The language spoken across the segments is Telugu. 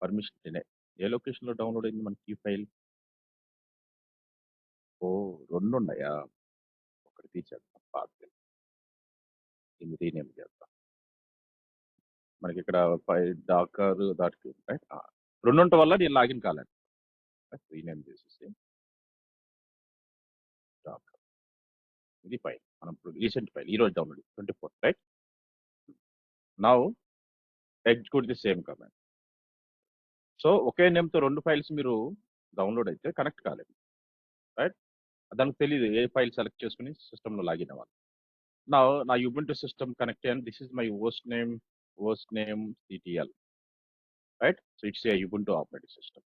Permission deny. ఏ లొకేషన్‌లో డౌన్‌లోడ్ అయింది మనకి ఈ ఫైల్? ఓహ్! 2 ఉన్నాయా? ఒకటి తీసేద్దాం పాతది. దీన్ని రీనేమ్ చేద్దాం. మనకిక్కడ డాకర్ డాట్ రైట్. 2 ఉండటం వల్ల నేను లాగిన్ కాలేదు. రీనేమ్ చేసేసి డాకర్. ఇది ఫైల్. మనం ఇప్పుడు రీసెంట్ ఫైల్. ఈరోజు download 24 right. Now execute the same command. So ఒకే నేమ్‌తో 2 ఫైల్స్ మీరు డౌన్‌లోడ్ అయితే కనెక్ట్ కాలేదు. రైట్. దానికి తెలీదు ఏ ఫైల్ సెలెక్ట్ చేసుకొని సిస్టమ్‌లో లాగిన్ అవ్వాలి. నా Ubuntu system connect and this is my host name CTL. Right. So it's a Ubuntu operating system.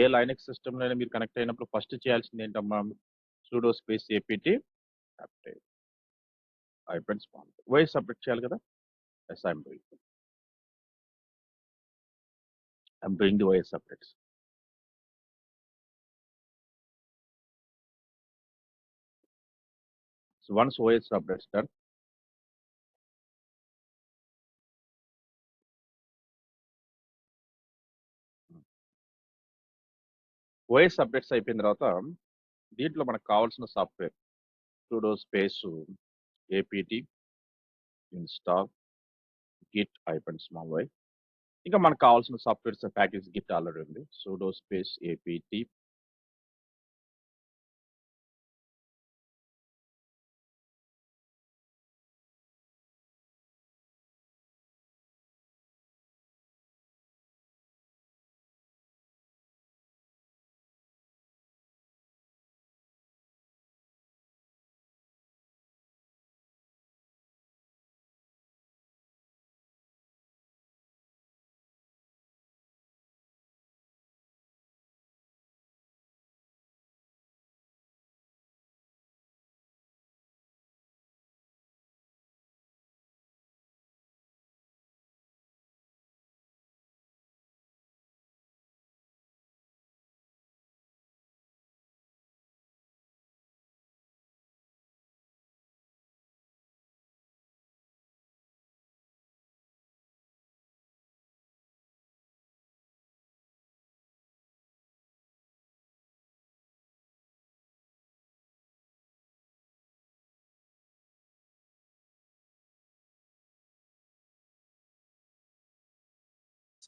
A Linux సిస్టమ్‌లోనే మీరు కనెక్ట్ అయినప్పుడు ఫస్ట్ చేయాల్సింది ఏంటమ్మా? Sudo space APT update hyphen small. OS update చేయాలి కదా? Yes I'm doing the OS updates. So once OS updates done, OS updates అయిపోయిన తర్వాత దీంట్లో మనకు కావాల్సిన software sudo space APT install git hyphen small Y. ఇంకా మనకు కావాల్సిన సాఫ్ట్వేర్స్ ప్యాకేజ్ గిట్ ఆల్రెడీ ఉంది. Sudo space APT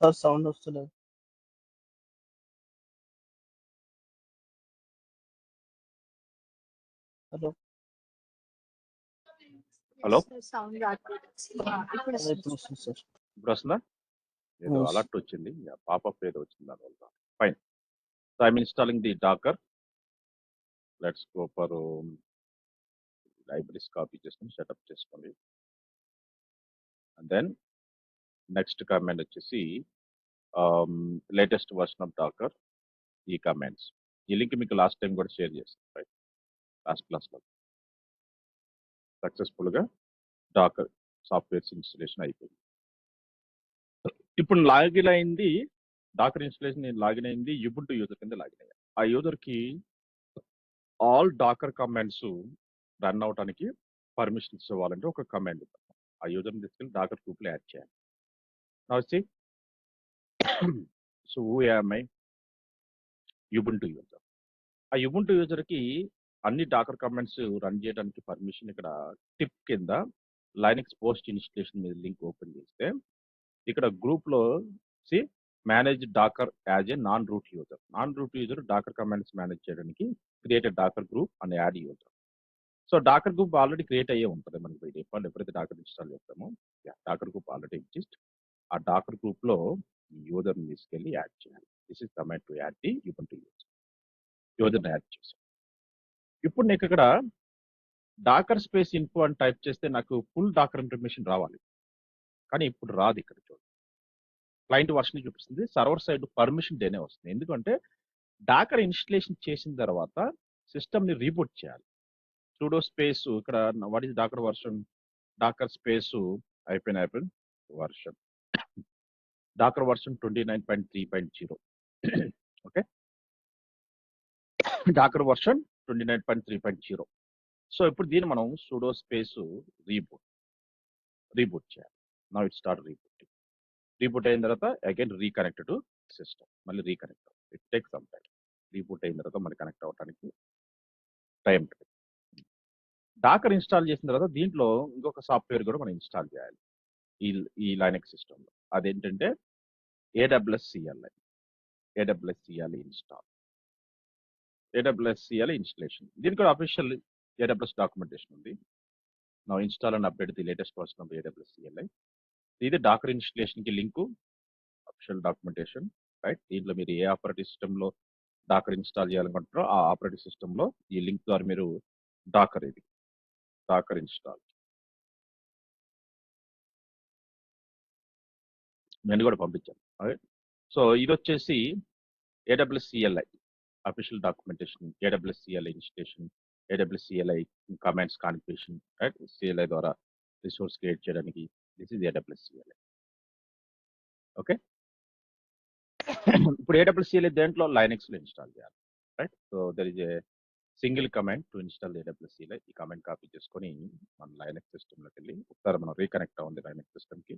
sir sound వస్తలేదు. హలో హలో సౌండ్ రావట్లేదు. ఇప్పుడు అదే ఇప్పుడు వస్తుంది సార్. ఇప్పుడు వస్తుందా? ఏదో Yes. అలర్ట్ వచ్చింది, పాపప్ ఏదో వచ్చింది దానివల్ల. Fine. So I'm installing the docker. Let's go for libraries copy చేసుకొని సెటప్ చేసుకోండి. అండ్ దెన్ నెక్స్ట్ కమాండ్ వచ్చేసి లేటెస్ట్ వర్షన్ ఆఫ్ డాకర్. ఈ కమాండ్స్ ఈ లింక్ మీకు లాస్ట్ టైం కూడా షేర్ చేస్తాను. రైట్. లాస్ట్ క్లాస్లో సక్సెస్ఫుల్గా డాకర్ సాఫ్ట్వేర్స్ ఇన్స్టలేషన్ అయిపోయింది. ఇప్పుడు లాగిన్ అయింది డాకర్ ఇన్స్టలేషన్. నేను లాగిన్ అయింది యుబుంటు యూజర్ కింద లాగిన్ అయ్యాను. ఆ యూజర్కి ఆల్ డాకర్ కమాండ్స్ రన్ అవడానికి పర్మిషన్స్ ఇవ్వాలంటే ఒక కమాండ్ ఉంది. ఆ యూజర్ని తీసుకెళ్ళి డాకర్ గ్రూప్లో యాడ్ చేయాలి. నా వచ్చి so who am I? Ubuntu user. ఆ యుబుంటు యూజర్కి అన్ని డాకర్ కమాండ్స్ రన్ చేయడానికి పర్మిషన్ ఇక్కడ టిప్ కింద లైనక్స్ పోస్ట్ ఇన్స్టలేషన్ మీద లింక్ ఓపెన్ చేస్తే ఇక్కడ గ్రూప్లో manage docker as a non root user. Non root user docker commands manage చేయడానికి create docker group and add user. So docker group already create అయ్యే ఉంటుంది మనకి బై డిఫాల్ట్. ఎప్పుడైతే డాకర్ ఇన్స్టాల్ చేస్తామో డాకర్ గ్రూప్ ఆల్రెడీ ఎగ్జిస్ట్. ఆ డాకర్ గ్రూప్లో యూజర్ని తీసుకెళ్ళి యాడ్ చేయాలి. This is command to add the Ubuntu user. యూజర్ని యాడ్ చేసాం. ఇప్పుడు నీకు ఇక్కడ డాకర్ స్పేస్ ఇన్ఫో అని టైప్ చేస్తే నాకు ఫుల్ డాకర్ ఇన్ఫర్మేషన్ రావాలి, కానీ ఇప్పుడు రాదు. ఇక్కడ చూడండి క్లయింట్ వర్షన్ చూపిస్తుంది, సర్వర్ సైడ్ పర్మిషన్ డేనే వస్తుంది. ఎందుకంటే డాకర్ ఇన్స్టలేషన్ చేసిన తర్వాత సిస్టమ్ని రీబూట్ చేయాలి. సుడో స్పేస్ ఇక్కడ what is docker version? Docker space అయిపోయిన version docker version 29.3.0. Okay, docker version 29.3.0. So ఇప్పుడు దీన్ని మనం సుడో స్పేస్ రీబూట్ చేయాలి. Now it start rebooting. Reboot అయిన తర్వాత అగైన్ రీకనెక్ట్ టు సిస్టమ్, మళ్ళీ reconnect. It take some time. Reboot అయిన తర్వాత మళ్ళీ కనెక్ట్ అవ్వడానికి టైం. డాకర్ ఇన్స్టాల్ చేసిన తర్వాత దీంట్లో ఇంకొక సాఫ్ట్వేర్ కూడా మనం ఇన్స్టాల్ చేయాలి ఈ ఈ లైనక్స్ సిస్టంలో. అదేంటంటే AWS CLI. AWS CLI install, AWS CLI installation. దీనికి కూడా అఫీషియల్ AWS డాక్యుమెంటేషన్ ఉంది. నా install and update the latest version of AWS CLI. ఇది డాకర్ ఇన్స్టలేషన్కి లింకు, అఫీషియల్ డాక్యుమెంటేషన్, రైట్. దీంట్లో మీరు ఏ ఆపరేటింగ్ సిస్టంలో డాకర్ ఇన్స్టాల్ చేయాలనుకుంటారో ఆ ఆపరేటింగ్ సిస్టంలో ఈ లింక్ ద్వారా మీరు డాకర్ ఇన్స్టాల్ నేను కూడా పంపించాను. రైట్. సో ఇది వచ్చేసి AWS CLI official documentation, AWS CLI installation, AWS CLI commands configuration, right. CLI ద్వారా రిసోర్స్ క్రియేట్ చేయడానికి this is AWS CLI. Okay. ఇప్పుడు AWS CLI దేంట్లో లైనక్స్లో ఇన్స్టాల్ చేయాలి, right. So there is a single command to install AWS CLI. ఈ కమాండ్ కాపీ చేసుకొని మన లైనక్స్ సిస్టంలోకి వెళ్ళి ఒకసారి మనం రీకనెక్ట్ అవ్వండి లైనక్స్ సిస్టమ్కి.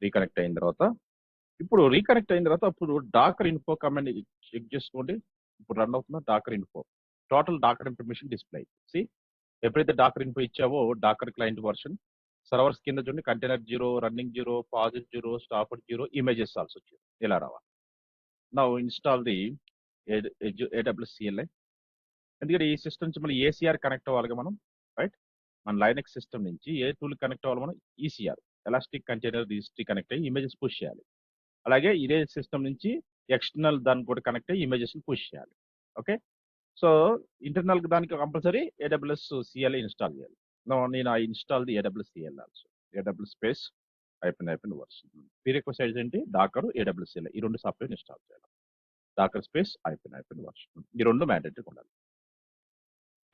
రీకనెక్ట్ అయిన తర్వాత అప్పుడు డాకర్ ఇన్ఫో కమాండ్ చెక్ చేసుకోండి. ఇప్పుడు రన్ అవుతున్న docker info, total docker information display. సి ఎప్పుడైతే డాకర్ ఇన్ఫో ఇచ్చావో డాకర్ క్లయింట్ వర్షన్, సర్వర్స్ కింద చూడండి container 0, running 0, paused 0, stopped 0, images also వచ్చింది. ఇలా రావాలి. Now install the AWS CLI. ఎందుకంటే ఈ సిస్టమ్ నుంచి మనం ACR కనెక్ట్ అవ్వాలిగా మనం, రైట్. మన లైనక్స్ సిస్టమ్ నుంచి ఏ టూల్ కనెక్ట్ అవ్వాలి మనం? ECR, elastic container registry connect అయ్యి ఇమేజెస్ పుష్ చేయాలి. అలాగే ఇదే సిస్టమ్ నుంచి ఎక్స్టర్నల్ దానికి కూడా కనెక్ట్ అయ్యి ఇమేజెస్ని పుష్ చేయాలి. ఓకే. సో ఇంటర్నల్ దానికి కంపల్సరీ AWS CLI ఇన్స్టాల్ చేయాలి. నేను install the AWS CLI also. AWS space -- version. Prerequisites ఏంటి? డాకర్, AWS CLI ఈ రెండు సాఫ్ట్వేర్ ఇన్స్టాల్ చేయాలి. డాకర్ స్పేస్ -- వర్షన్, ఈ రెండు మ్యాండేటరీ ఉండాలి.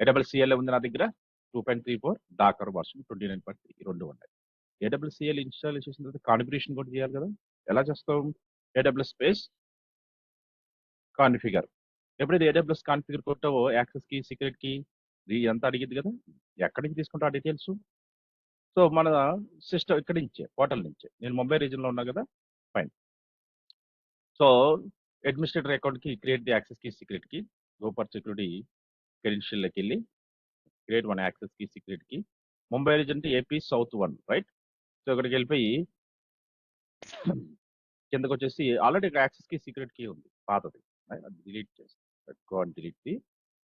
AWS CLI ఉంది నా దగ్గర 2.34, డాకర్ వర్షన్ 29.3, ఈ రెండు ఉన్నాయి. AWS CLI ఇన్స్టాల్ చేసిన తర్వాత కాన్ఫిగరేషన్ కూడా చేయాలి కదా. ఎలా చేస్తాం? AWS space configure. ఎప్పుడైతే AWS configure కొట్టావో access key, secret కి ఎంత అడిగింది కదా. ఎక్కడి నుంచి తీసుకుంటా ఆ డీటెయిల్స్? సో మన సిస్టమ్ ఇక్కడి నుంచే, పోర్టల్ నుంచే. నేను ముంబై రీజన్లో ఉన్నా కదా, ఫైన్. సో అడ్మినిస్ట్రేటర్ అకౌంట్కి create the access key, secret కి, గోపర్ సెక్యూరిటీ క్రెడెన్షియల్లోకి వెళ్ళి create one access key, secret కి. ముంబై రీజన్ అంటే AP South 1, రైట్. సో ఇక్కడికి వెళ్ళిపోయి కిందకు వచ్చేసి ఆల్రెడీ యాక్సెస్ కి, సీక్రెట్ కి ఉంది పాతది, అది డిలీట్ చేస్తాను. Go and delete the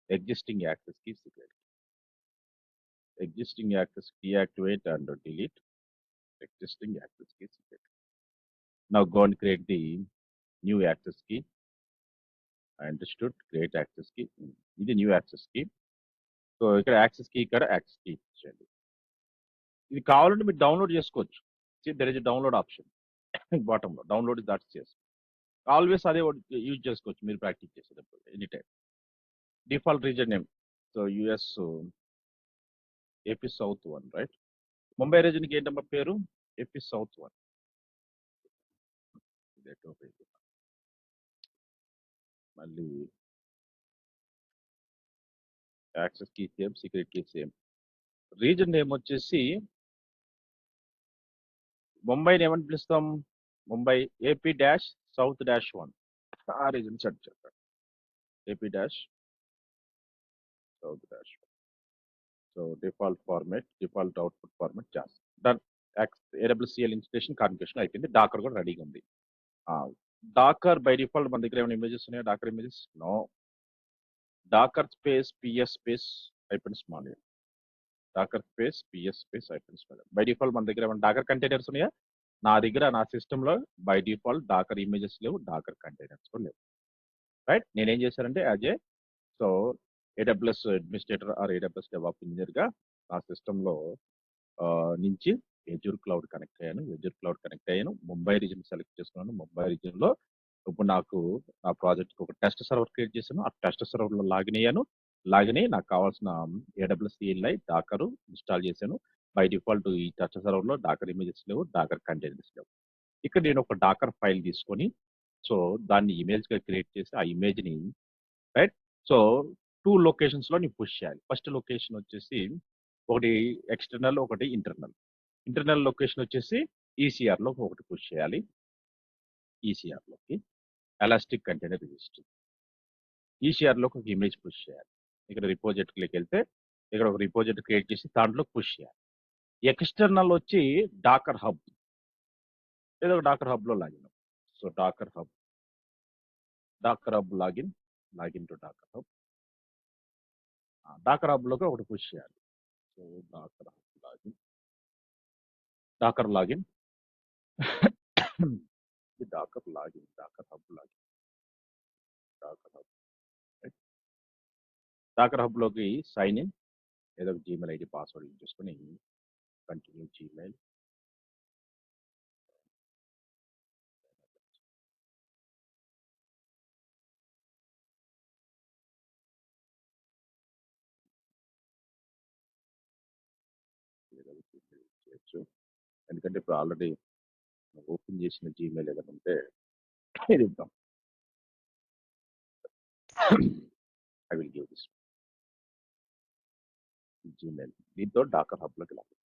existing access key, secret key. Existing access deactivate and delete existing access key, secret. Now go and create the new access key. Understood. Create access key, ఇది న్యూ యాక్సెస్ కి. సో ఇక్కడ యాక్సెస్ కి, ఇక్కడ యాక్సెస్ కి ఇచ్చేయండి. ఇది కావాలంటే మీరు డౌన్లోడ్ చేసుకోవచ్చు. దర్ ఇస్ డౌన్లోడ్ ఆప్షన్ బాటంలో. డౌన్లోడ్ దాట్ చేసి ఆల్వేస్ అదే యూజ్ చేసుకోవచ్చు మీరు ప్రాక్టీస్ చేసేటప్పుడు any time. Default region name, so US AP South 1, right. Mumbai రీజన్కి ఏంటమ్మా పేరు? AP South 1. మళ్ళీ access key same, secret key same. Region name వచ్చేసి ముంబైని ఏమని పిలుస్తాం? Mumbai AP South 1. ఆ రీజన్ సెట్ చేస్తాం. AP South 1. So default format, default output format చేస్తాం. Done. AWS CLI installation configuration అయిపోయింది. డాకర్ కూడా రెడీగా ఉంది. డాకర్ బై డిఫాల్ట్ మన దగ్గర ఏమైనా ఇమేజెస్ ఉన్నాయా? Docker images no. Docker space PS space -. Docker space PS space -. By default మన దగ్గర ఏమైనా డాకర్ కంటైనర్స్ ఉన్నాయా? నా దగ్గర నా సిస్టంలో బై డిఫాల్ట్ డాకర్ ఇమేజెస్ లేవు, డాకర్ కంటైనర్స్ కూడా లేవు, రైట్. నేనేం చేశానంటే as a so AWS administrator or AWS DevOps ఇంజనీర్గా నా సిస్టంలో నుంచి ఎజ్యూర్ క్లౌడ్ కనెక్ట్ అయ్యాను. ముంబై రీజన్ సెలెక్ట్ చేసుకున్నాను. ముంబై రీజన్లో ఇప్పుడు నాకు నా ప్రాజెక్ట్కి ఒక టెస్ట్ సర్వర్ క్రియేట్ చేశాను. ఆ టెస్ట్ సర్వర్లో లాగిన్ అయ్యాను. లాగిన్ అయ్యి నాకు కావాల్సిన AWS CLI డాకర్ ఇన్స్టాల్ చేశాను. బై డిఫాల్ట్ ఈ టెస్ట్ సర్వర్లో డాకర్ ఇమేజెస్ లేవు, డాకర్ కంటైనర్స్ లేవు. ఇక్కడ నేను ఒక డాకర్ ఫైల్ తీసుకొని సో దాన్ని ఇమేజ్గా క్రియేట్ చేసి ఆ ఇమేజ్ని, రైట్. సో 2 లొకేషన్స్లో నేను పుష్ చేయాలి. ఫస్ట్ లొకేషన్ వచ్చేసి ఒకటి ఎక్స్టర్నల్, ఒకటి ఇంటర్నల్. ఇంటర్నల్ లొకేషన్ వచ్చేసి ఈసీఆర్లోకి ఒకటి పుష్ చేయాలి. ఈసీఆర్లోకి ఎలాస్టిక్ కంటైనర్ రిజిస్టర్. ఈసీఆర్లోకి ఒక ఇమేజ్ పుష్ చేయాలి. ఇక్కడ రిపోజిటరీలోకి వెళ్తే ఇక్కడ ఒక రిపోజిటరీ క్రియేట్ చేసి దాంట్లో పుష్ చేయాలి. ఎక్స్టర్నల్ వచ్చి డాకర్ హబ్, ఏదో ఒక డాకర్ హబ్లో login. So docker hub login to docker hub. Docker హబ్లోకి ఒకటి పుష్ చేయాలి. So docker hub login, docker login docker login, docker hub login, docker hub. Docker హబ్లోకి సైన్ ఇన్, ఏదో ఒక జీమెయిల్ ఐడి పాస్వర్డ్ యూజ్ చేసుకొని కంటిన్యూ జీమెయిల్. చేయొచ్చు, ఎందుకంటే ఇప్పుడు ఆల్రెడీ ఓపెన్ చేసిన జీమెయిల్ ఏదైనా ఉంటే ఇది ఇద్దాం. I will give this Gmail. దీంతో డాకర్ హబ్లోకి login.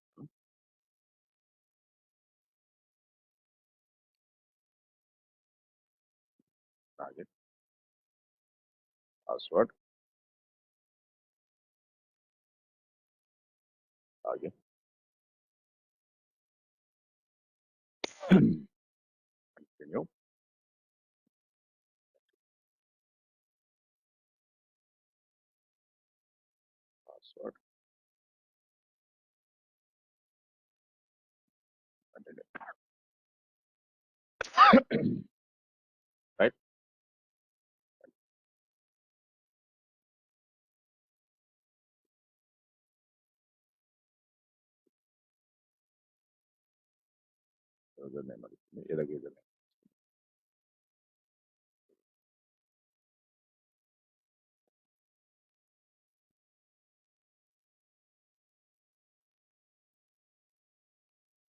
Login password login continue. Password continue. Right, user name అడుగుతుంది, ఏదో యూజర్ నేమ్.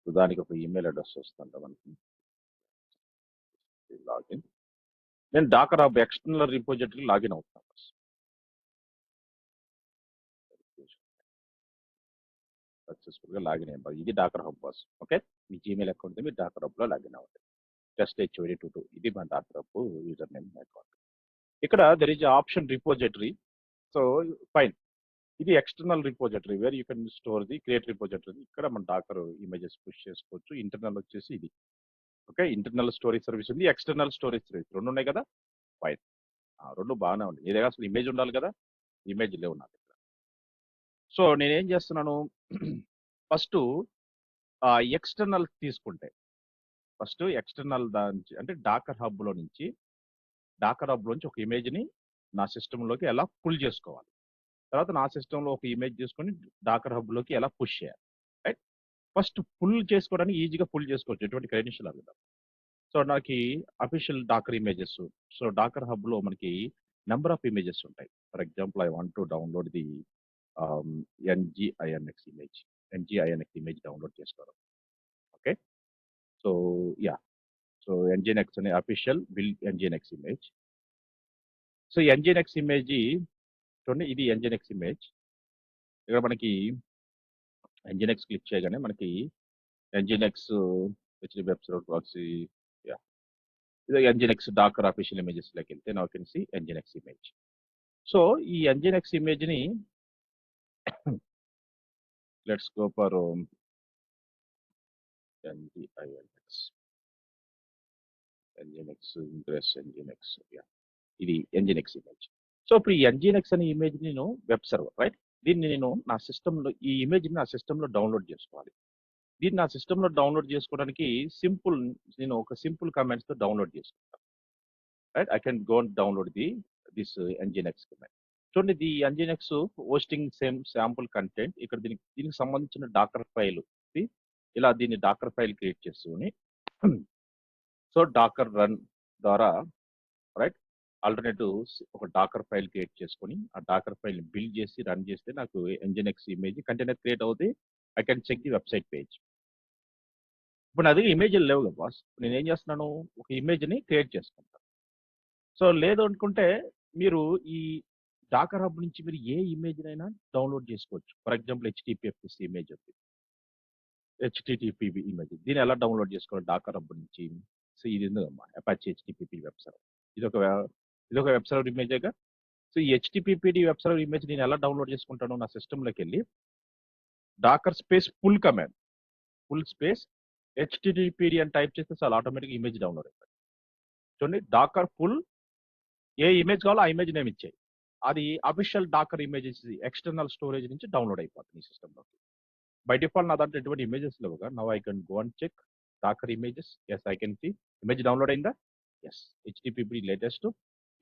దానికి ఒక ఈమెయిల్ అడ్రస్ వస్తుంట మనకి. లాగిన్. నేను docker hub external repository login అవుతాను. సక్సెస్ఫుల్గా లాగిన్ అయ్యారు. ఇది డాకర్ హబ్ బాస్. ఓకే, మీ జీమెయిల్ అకౌంట్ మీరు డాకర్ హబ్లో లాగిన్ అవ్వండి. జస్ట్ HOD22 ఇది మన docker hub user name account. ఇక్కడ there is option repository. So fine, ఇది external repository where you can store the create repository. ఇక్కడ మన డాకర్ ఇమేజెస్ పుష్ చేసుకోవచ్చు. ఇంటర్నల్ వచ్చేసి ఇది. ఓకే, ఇంటర్నల్ స్టోరేజ్ సర్వీస్ ఉంది, ఎక్స్టర్నల్ స్టోరేజ్ సర్వీస్ రెండు ఉన్నాయి కదా. ఫైన్, రెండు బాగానే ఉంది. ఏదైనా అసలు ఇమేజ్ ఉండాలి కదా, ఇమేజ్ లేవు నాకు ఇక్కడ. సో నేనేం చేస్తున్నాను, ఫస్ట్ ఎక్స్టర్నల్ తీసుకుంటే ఫస్ట్ ఎక్స్టర్నల్ దాని అంటే డాకర్ హబ్లో నుంచి ఒక ఇమేజ్ని నా సిస్టంలోకి ఎలా పుల్ చేసుకోవాలి, తర్వాత నా సిస్టంలో ఒక ఇమేజ్ తీసుకొని డాకర్ హబ్లోకి ఎలా పుష్ చేయాలి. రైట్, ఫస్ట్ పుల్ చేసుకోవడానికి ఈజీగా పుల్ చేసుకోవచ్చు, ఎటువంటి క్రెడెన్షియల్ అడుగుతాం. సో నాకు official docker images. So docker హబ్లో మనకి నెంబర్ ఆఫ్ ఇమేజెస్ ఉంటాయి. For example I want to download the NGINX image download చేసుకోవడం. Okay, so yeah, so NGINX అనే official build NGINX image. So NGINX image చూడండి, ఇది NGINX ఇమేజ్. ఇక్కడ మనకి NGINX క్లిక్ చేయగానే మనకి NGINX HD web server proxy, yeah, ఇది NGINX డాకర్ అఫీషియల్ ఇమేజెస్లోకి వెళ్తే నా can see NGINX image. So ఈ NGINX ఇమేజ్ని let's go for NGINX impress NGINX, yeah, ఇది NGINX ఇమేజ్. సో ఇప్పుడు ఈ NGINX అనే ఇమేజ్ నేను వెబ్ సర్వర్, రైట్, దీన్ని నేను నా సిస్టంలో ఈ ఇమేజ్ని నా సిస్టంలో డౌన్లోడ్ చేసుకోవాలి. దీన్ని నా సిస్టంలో డౌన్లోడ్ చేసుకోవడానికి నేను ఒక సింపుల్ కమాండ్స్తో డౌన్లోడ్ చేసుకుంటాను. Right, I can go and download this NGINX command. చూడండి, the NGINX hosting same sample content. ఇక్కడ దీనికి సంబంధించిన డాకర్ ఫైల్, ఇలా దీన్ని డాకర్ ఫైల్ క్రియేట్ చేసుకుని సో డాకర్ రన్ ద్వారా, రైట్, ఆల్టర్నేటివ్ ఒక డాకర్ ఫైల్ క్రియేట్ చేసుకొని ఆ డాకర్ ఫైల్ బిల్డ్ చేసి రన్ చేస్తే నాకు NGINX ఇమేజ్ కంటైనర్ క్రియేట్ అవుతుంది. I can check the website page. ఇప్పుడు నా దగ్గర ఇమేజ్లు లేవు కదా బాస్, నేను ఏం చేస్తున్నాను, ఒక ఇమేజ్ని క్రియేట్ చేసుకుంటాను. సో లేదు అనుకుంటే మీరు ఈ డాకర్ హబ్ నుంచి మీరు ఏ ఇమేజ్నైనా డౌన్లోడ్ చేసుకోవచ్చు. ఫర్ ఎగ్జాంపుల్ HTTPS ఇమేజ్ ఉంది, హెచ్టిటిపిపి ఇమేజ్. దీన్ని ఎలా డౌన్లోడ్ చేసుకోవాలి డాకర్ హబ్ నుంచి? సో ఇది ఉందమ్మా అపాచీ హెచ్టిటిపిపి వెబ్ సర్వర్. ఇదొక వెబ్ సర్వర్ ఇమేజేగా. సో ఈ హెచ్టిటిపిపి వెబ్ సర్వర్ ఇమేజ్ నేను ఎలా డౌన్లోడ్ చేసుకుంటాను? నా సిస్టంలోకి వెళ్ళి docker space pull command, pull space HTTPD అని టైప్ చేస్తే చాలా ఆటోమేటిక్ ఇమేజ్ డౌన్లోడ్ అయిపోయింది. చూడండి, డాకర్ ఫుల్ ఏ ఇమేజ్ కావాలో ఆ ఇమేజ్ నేమ్ ఇచ్చాయి. అది official docker images external storage నుంచి డౌన్లోడ్ అయిపోతుంది ఈ సిస్టంలోకి. బై డిఫాల్ట్ నా దాంట్లో ఎటువంటి ఇమేజెస్ లేవుగా. Now I can go and check docker images. Yes, I can see image download అయిందా? Yes, HTTPD latest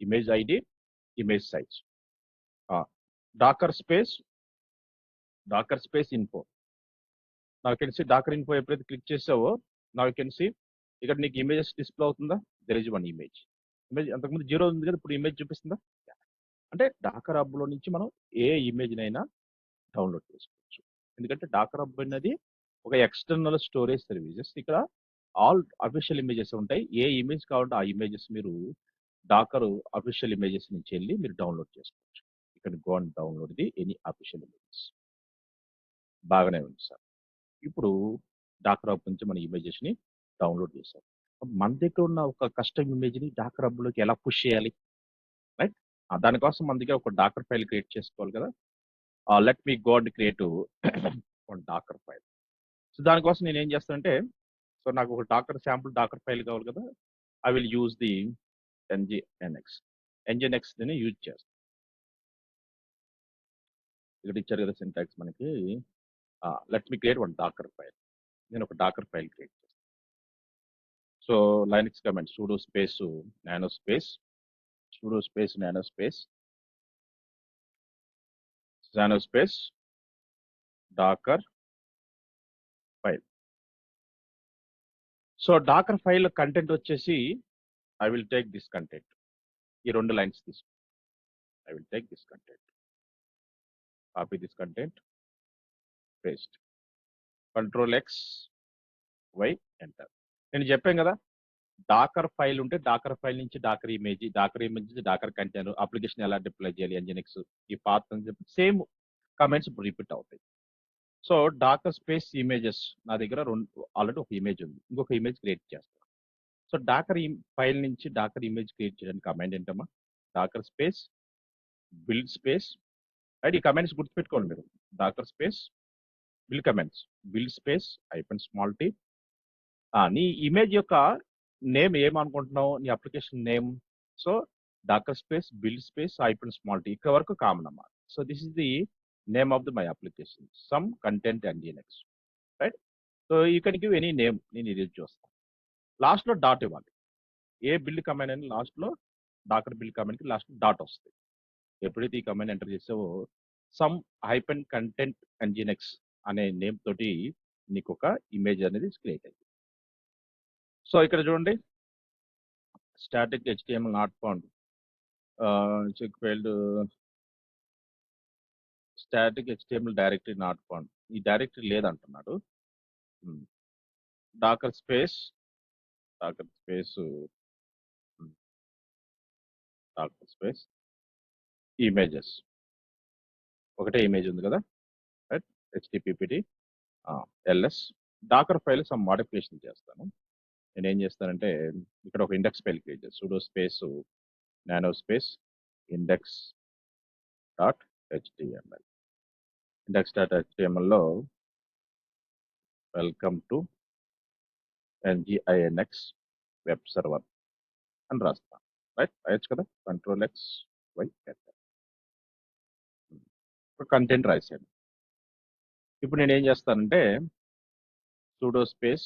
image ID, image size, docker space info. నాకు కెన్ సీ డాకర్ ఇన్ఫో. ఎప్పుడైతే క్లిక్ చేసావో నాకు కెన్ సీ ఇక్కడ నీకు ఇమేజెస్ డిస్ప్లే అవుతుందా? There is one image. అంతకుముందు 0 ఉంది కదా, ఇప్పుడు ఇమేజ్ చూపిస్తుందా? అంటే డాకర్ హబ్లో నుంచి మనం ఏ ఇమేజ్నైనా డౌన్లోడ్ చేసుకోవచ్చు. ఎందుకంటే డాకర్ హబ్ అనేది ఒక ఎక్స్టర్నల్ స్టోరేజ్ సర్వీసెస్. ఇక్కడ ఆల్ అఫీషియల్ ఇమేజెస్ ఉంటాయి. ఏ ఇమేజ్ కావాలంటే ఆ ఇమేజెస్ మీరు డాకర్ అఫీషియల్ ఇమేజెస్ నుంచి వెళ్ళి మీరు డౌన్లోడ్ చేసుకోవచ్చు. ఇక్కడ go and download the any official images. బాగానే ఉంది సార్. ఇప్పుడు డాకర్ హబ్ నుంచి మన ఇమేజెస్ని డౌన్లోడ్ చేశాం. మన దగ్గర ఉన్న ఒక కస్టమ్ ఇమేజ్ని డాకర్ హబ్లోకి ఎలా పుష్ చేయాలి, రైట్? దానికోసం మన దగ్గర ఒక డాకర్ ఫైల్ క్రియేట్ చేసుకోవాలి కదా. Let me go and create one docker file. So దానికోసం నేను ఏం చేస్తానంటే, సో నాకు ఒక శాంపుల్ డాకర్ ఫైల్ కావాలి కదా. I will use the NGINX ని యూజ్ చేస్తాను. ఇక్కడ ఇచ్చారు కదా సింటాక్స్ మనకి. Let me create one docker file. నేను ఒక డాకర్ ఫైల్ క్రియేట్ చేస్తాను. So Linux command sudo space nano space Dakar file. So docker file content వచ్చేసి I will take this content. ఈ 2 లైన్స్ తీసుకో. I will take this content, copy this content, paste, control X, Y, enter. నేను చెప్పాను కదా, డాకర్ ఫైల్ ఉంటే డాకర్ ఫైల్ నుంచి డాకర్ ఇమేజ్ నుంచి డాకర్ కంటైనర్ అప్లికేషన్ ఎలా డిప్లాయ్ చేయాలి, ఎన్జిఎన్ఎక్స్ ఈ పాత్ అని చెప్పి సేమ్ కమెంట్స్ ఇప్పుడు రిపీట్ అవుతాయి. సో డాకర్ స్పేస్ ఇమేజెస్ నా దగ్గర ఆల్రెడీ ఒక ఇమేజ్ ఉంది, ఇంకొక ఇమేజ్ క్రియేట్ చేస్తాను. సో డాకర్ ఫైల్ నుంచి డాకర్ ఇమేజ్ క్రియేట్ చేయడానికి కమాండ్ ఏంటమ్మా? Docker space build space, right? ఈ కమాండ్స్ గుర్తుపెట్టుకోండి మీరు. Docker space build space -t. నీ ఇమేజ్ యొక్క నేమ్ ఏమనుకుంటున్నావు, నీ application name. So docker space build space -t ఇక్కడ వరకు కామన్ అన్నమాట. So this is the name of my application, some content NGINX, right? So you can give any name. నేను ఇది చూస్తాను. లాస్ట్లో డాట్ ఇవ్వాలి. ఏ బిల్డ్ కమాండ్ అని లాస్ట్లో డాకర్ బిల్డ్ కమాండ్కి లాస్ట్ డాట్ వస్తుంది. ఎప్పుడైతే ఈ కమాండ్ ఎంటర్ చేసావో సమ్ -కంటెంట్ ఎన్జిఎన్ఎక్స్ అనే నేమ్ తోటి నీకు ఒక ఇమేజ్ అనేది క్రియేట్ అయింది. సో ఇక్కడ చూడండి, static HTML not found, check failed, static HTML directory not found. ఈ డైరెక్టరీ లేదంటున్నాడు. డాకర్ స్పేస్ ఇమేజెస్, ఒకటే ఇమేజ్ ఉంది కదా, right? HTTPD LS docker file some modification చేస్తాను. నేను ఏం చేస్తానంటే ఇక్కడ ఒక ఇండెక్స్ ఫైల్ క్రియేట్ చేస్తాను. sudo space nano space index.html. index.html లో welcome to NGINX web server అని రాస్తాను, రైట్? రాయొచ్చు కదా, control X, Y, enter. Content రాశాను. ఇప్పుడు నేను ఏం చేస్తానంటే sudo స్పేస్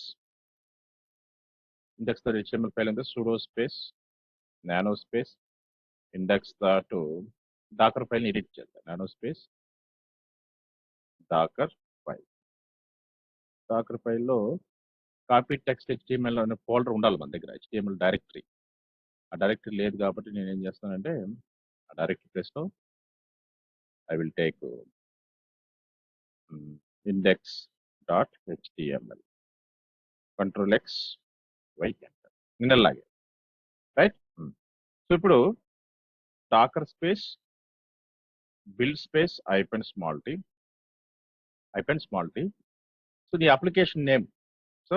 index.html ఫైల్ అంటే sudo space nano space Docker ఫైల్ని ఎడిట్ చేస్తాను. నానో స్పేస్ డాకర్ ఫైల్లో కాపీ టెక్స్ట్ HTML అనే ఫోల్డర్ ఉండాలి మన దగ్గర, HTML డైరెక్టరీ. ఆ డైరెక్టరీ లేదు కాబట్టి నేను ఏం చేస్తానంటే ఆ డైరెక్టరీ ప్లేస్లో I will take index.html, control X, Y, enter. నిన్నలాగే, రైట్? సో ఇప్పుడు docker space build space -t So the application name, so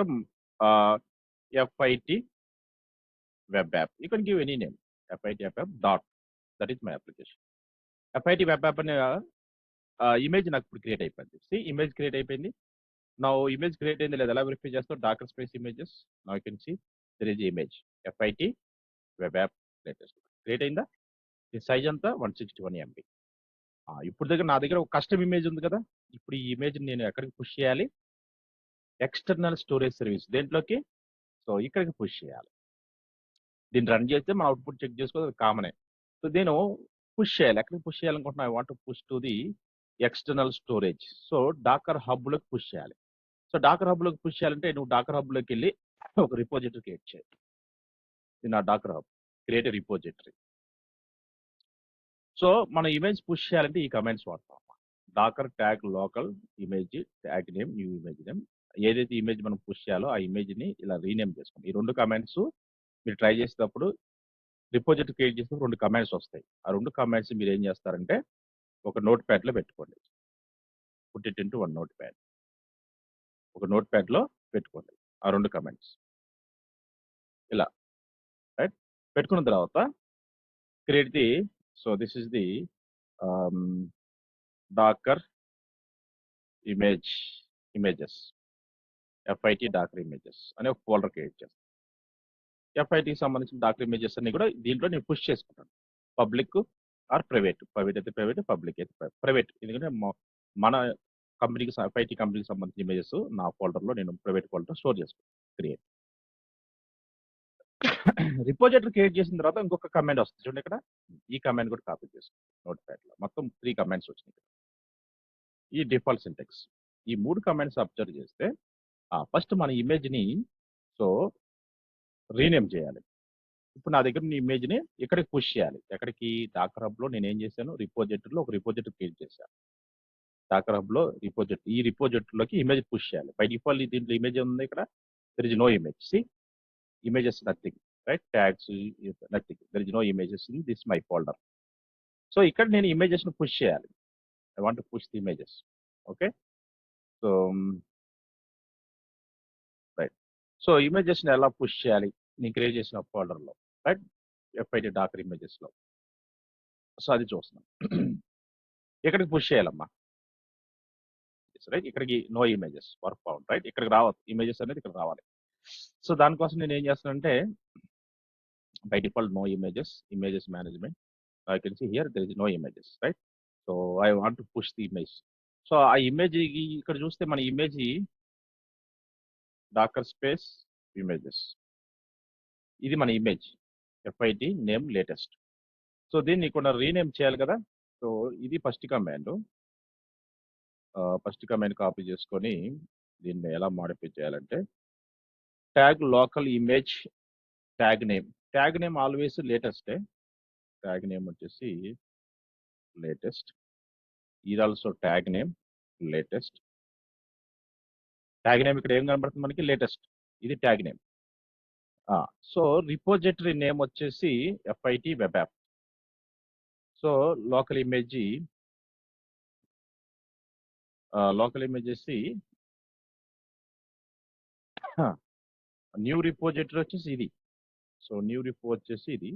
FIT web app. You can give any name, FIT web app dot. That is my application. FIT web app అనే ఇమేజ్ నాకు ఇప్పుడు క్రియేట్ అయిపోయింది. ఇమేజ్ క్రియేట్ అయిపోయింది. నా ఇమేజ్ క్రియేట్ అయింది లేదా ఎలా వెరిఫై చేస్తావు? Docker space images. Now you can see there is image FIT web app latest create అయిందా? ఈ సైజ్ అంతా 161 MB. ఇప్పుడు నా దగ్గర ఒక కస్టమ్ ఇమేజ్ ఉంది కదా. ఇప్పుడు ఈ ఇమేజ్ నేను ఎక్కడికి పుష్ చేయాలి? ఎక్స్టర్నల్ స్టోరేజ్ సర్వీస్ దేంట్లోకి? సో ఇక్కడికి పుష్ చేయాలి. దీన్ని రన్ చేస్తే మన అవుట్పుట్ చెక్ చేసుకోవాలి, కామనే. సో నేను పుష్ చేయాలి. ఎక్కడికి పుష్ చేయాలనుకుంటున్నా? I want push to the external storage. So docker హబ్లోకి పుష్ చేయాలి. సో డాకర్ హబ్లోకి పుష్ చేయాలంటే నువ్వు డాకర్ హబ్లోకి వెళ్ళి ఒక రిపోజిటరీ క్రియేట్ చేయాలి. ఇది నా Docker hub, create repository. So మన ఇమేజ్ పుష్ చేయాలంటే ఈ కమాండ్స్ వాడతాం. Docker tag local image tag name new image name. ఏదైతే ఇమేజ్ మనం పుష్ చేయాలో ఆ ఇమేజ్ని ఇలా రీనేమ్ చేసుకోండి. ఈ 2 కమాండ్స్ మీరు ట్రై చేసేటప్పుడు రిపోజిటరీ క్రియేట్ చేసినప్పుడు 2 కమాండ్స్ వస్తాయి. ఆ 2 కమాండ్స్ మీరు ఏం చేస్తారంటే ఒక నోట్ ప్యాడ్లో పెట్టుకోండి. Put it into 1 note pad. ఒక నోట్ ప్యాడ్లో పెట్టుకోండి ఆ 2 కమాండ్స్ ఇలా, రైట్? పెట్టుకున్న తర్వాత create the, so this is the Dakar images FIT Docker images అనే ఒక ఫోల్డర్ క్రియేట్ చేస్తాను. FITకి సంబంధించిన డాకర్ ఇమేజెస్ అన్ని కూడా దీంట్లో నేను పుష్ చేసుకుంటాను. Public or private. ప్రైవేట్ అయితే ప్రైవేట్, పబ్లిక్ అయితే ప్రైవేట్. ఎందుకంటే మన కంపెనీకి FIT కంపెనీకి సంబంధించిన ఇమేజెస్ నా ఫోల్డర్లో నేను ప్రైవేట్ ఫోల్డర్ స్టోర్ చేసుకుంటాను. క్రియేట్ రిపోజిటరీ క్రియేట్ చేసిన తర్వాత ఇంకొక కమాండ్ వస్తుంది చూడండి ఇక్కడ. ఈ కమాండ్ కూడా కాపీ చేసుకుంటాం నోట్ ప్యాడ్లో. మొత్తం 3 కమాండ్స్ వచ్చినాయి. ఈ డిఫాల్ట్ సింటెక్స్ ఈ 3 కమాండ్స్ అబ్జర్వ్ చేస్తే ఫస్ట్ మన ఇమేజ్ని సో రీనేమ్ చేయాలి. ఇప్పుడు నా దగ్గర ఉన్న ఇమేజ్ని ఇక్కడికి పుష్ చేయాలి. ఎక్కడికి? డాకర్ హబ్లో నేను ఏం చేశాను? రిపోజిటరీలో ఒక రిపోజిటరీ క్రియేట్ చేశాను. డాకర్ హబ్లో రిపోజిటరీ, ఈ రిపోజిటరీలోకి ఇమేజ్ పుష్ చేయాలి. బై డిఫాల్ట్ దీంట్లో ఇమేజ్ ఉంది ఇక్కడ. There is no image. See images nothing, right? Tags nothing. There is no images in this my folder. So ఇక్కడ నేను ఇమేజెస్ను పుష్ చేయాలి. I want push the images. Okay, so right. So ఇమేజెస్ని ఎలా పుష్ చేయాలి? నేను క్రియేట్ చేసిన ఫోల్డర్లో, రైట్? FIT డాకర్ ఇమేజెస్లో. సో అది చూస్తున్నాం. ఇక్కడికి పుష్ చేయాలమ్మా, రైట్? ఇక్కడికి no images work found, right? ఇక్కడికి రావాలి ఇమేజెస్ అనేది, ఇక్కడ రావాలి. సో దానికోసం నేను ఏం చేస్తానంటే by default no images management. I can see here there is no images, right? So I want to push the image. So ఆ ఇమేజ్ ఇక్కడ చూస్తే మన ఇమేజ్ డాకర్ స్పేస్ ఇమేజెస్, ఇది మన image FIT name latest. So దీన్ని ఇక్కడ రీనేమ్ చేయాలి కదా. సో ఇది first command. First command copy చేసుకొని దీన్ని ఎలా మాడిఫై చేయాలంటే tag local image tag name always లేటెస్టే. ట్యాగ్ నేమ్ వచ్చేసి లేటెస్ట్. ఇది also tag name latest. Tag name ఇక్కడ ఏం కనబడుతుంది మనకి? లేటెస్ట్. ఇది tag name. So repository name వచ్చేసి FIT web app. So local image వచ్చి న్యూ రిపోజిటరీ వచ్చేసి ఇది. సో న్యూ రిపో వచ్చేసి ఇది.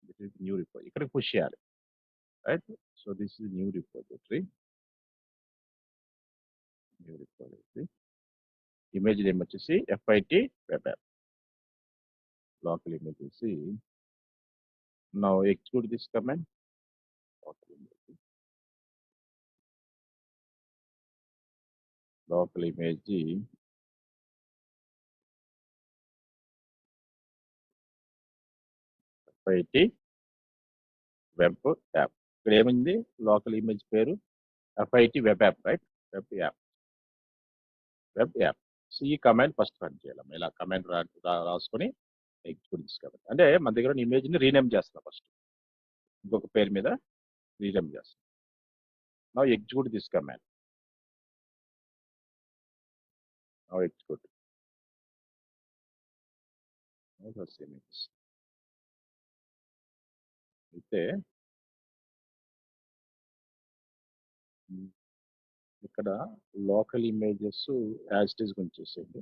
This is new repo. ఇక్కడికి పుష్ చేయాలి, right? So this is new repository. Image name వచ్చేసి FIT web app. Local image వచ్చి now execute this command. Local image FIT web app. ఇక్కడ ఏమైంది? లోకల్ ఇమేజ్ పేరు FIT web app, right? Web app. So ఈ కమాండ్ ఫస్ట్ రన్ చేయాలి. ఇలా కమాండ్ రాసుకొని ఎగ్జిక్యూట్ దిస్ కమాండ్. అంటే మన దగ్గర ఉన్న ఇమేజ్ని రీనేమ్ చేస్తాం. ఫస్ట్ ఇంకొక పేరు మీద రీనేమ్ చేస్తాం. Now execute this command. Now execute image. అయితే ఇక్కడ local images as it is గురించి చేసేయండి.